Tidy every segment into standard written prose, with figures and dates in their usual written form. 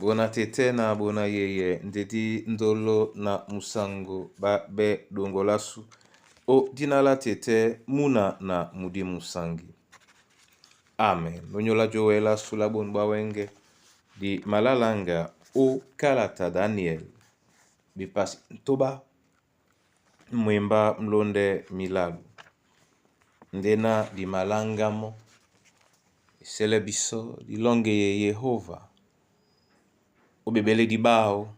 Bona tete na bona yeye ndedi ndolo na musango ba be dongolasu o dinala tete muna na mudi musangi. Amen. Nonyola joela sula bonba wenge di malalanga o kalata Daniel bipasi toba mwemba mlonde milalu ndena di malangamo selebiso di longe ye Yehova obebele di bao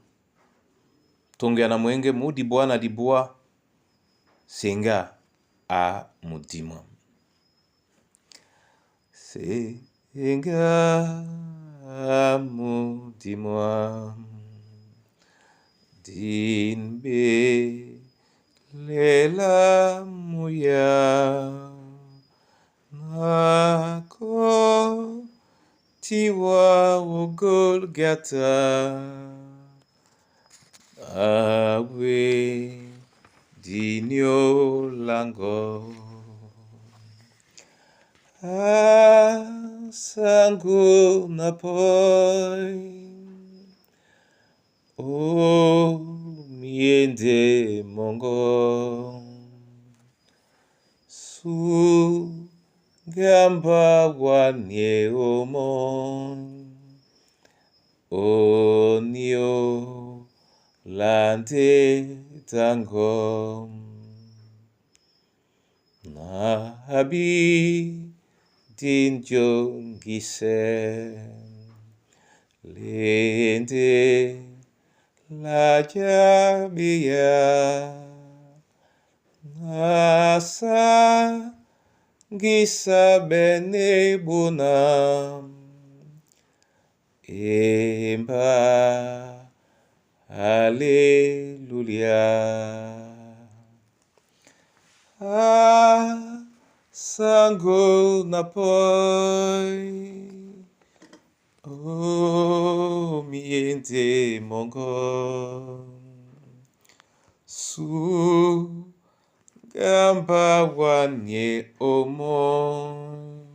tonge na mwenge mudi bwana di bua senga a mudima senga a mudima dinbe lela muya nako tiwa Golgata awe dinyo lango asangu napoi o miende mongo su gamba wanie omon onio lante tango na habi dinjo gise lente la jabia nasa gisa bene bunam emba hallelujah sango napoi o miente mongo su gamba wanie omon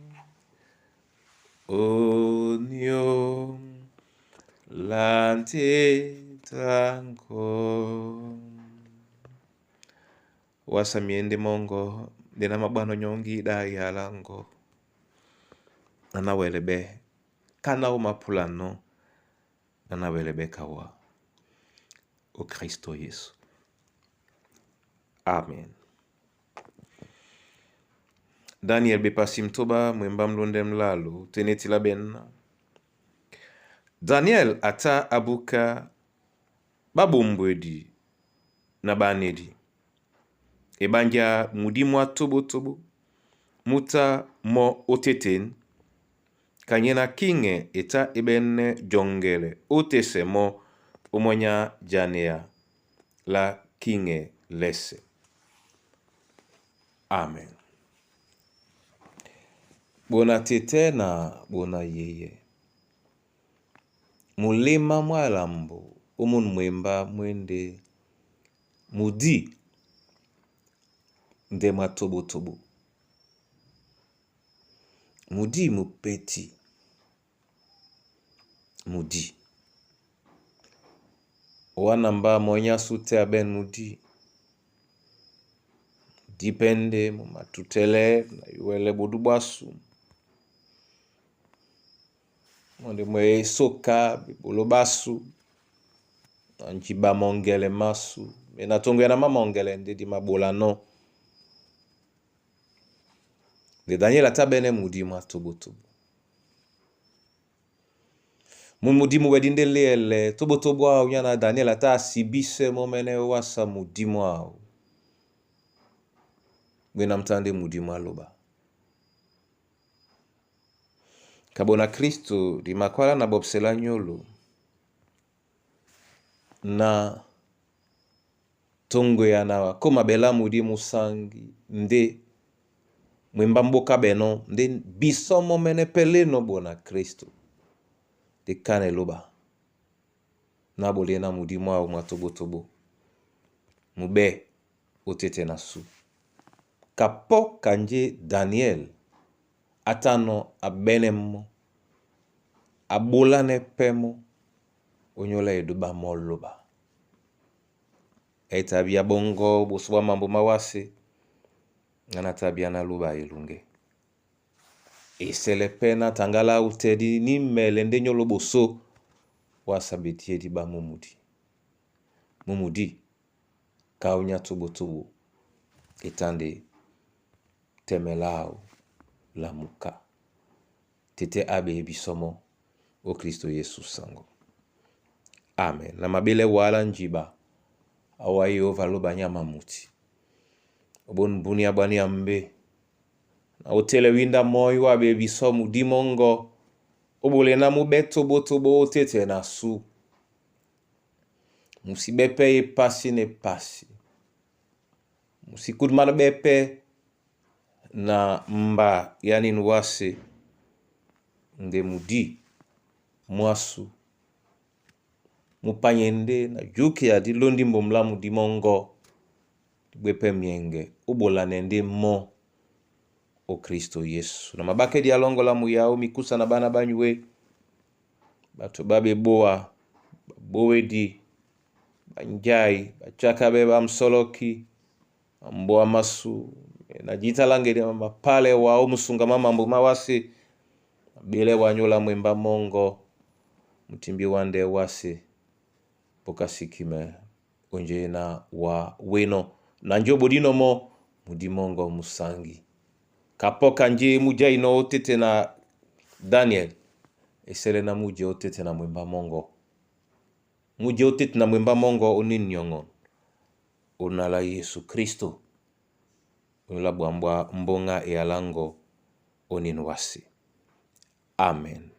onyo lante tango wasa miende mongo dena mabano nyongi da yalango nana welebe kana umapulano nana welebe kawa o Kristo Yesu. Amen. Daniel bepasim toba mwemba mlonde mlalu teneti la benna Daniel ata abuka babumbwedi na banedi ebanja mudimwa tobo muta mo oteten kanyena kinge eta ebene jongele otese mo omonya janea la kinge lese. Amen. Bona tete na bona yeye mulema mwalambo umun mwemba mwende mudi ndema tobo mudi mupeti mudi wanamba monya sute aben mudi dipende mumatutele na yuwele budubasu mwende mwe soka bibolobasu anjiba mongele masu menatonge na mamongele ndedi mabolano de Daniel atabene mudi mwa tobo mudi wedinde lele tobo au yana Daniel ata sibise momene wasa mudi mwa gwena mtande mudi mwa loba kabona Kristo di makwala na bobsela nyolo na tongo ya na koma bela mudi musangi nde mwemba mboka beno nde biso momene peleno bona Kristo de kane loba na bolena mudi mwa tobo mube otete na su kapo kanje Daniel atano abenemo abolane pemo onyola edu ba moloba. Tabia bongo buswa mambo mawase ngana tabia na luba ilunge. Isele pena tangala utedi ni melende nyolo boso wasabetie di ba mumudi. Mumudi kaunya tubu itande temelao la muka. Tete abe bisomo o Kristo Yesu sango. Amen. Na mabele wala njiba awayo valoba nyama muti. Obon buni abani ambe. Na otele winda moyo abe bisomu dimongo. Obole na mubeto boto tete na su. Musibepe e pasi ne pasi. Musikudmana bepe na mba yani nwase. Nde mudi mwasu mupanyende na juki ya di londi mbomla mudi mongo bepe mienge ubola nende mo o Kristo Yesu. Na mabake di alongo la muyao mikusa na bana banywe bato babe boa bowe di banjai bachaka beba msoloki mboa masu na jita lange di mapale wa musunga mambo mawasi bile wanyola mwemba mongo mtimbi wande wase pokasikime onje na wa weno na njobo dino mo mudimongo musangi kapoka nje muja ino otete na Daniel esele na muje otete na mwemba mongo muje otete na mwemba mongo oninyongo onala Yesu Kristo onala bwambwa mbonga e alango oninwasi. Amen.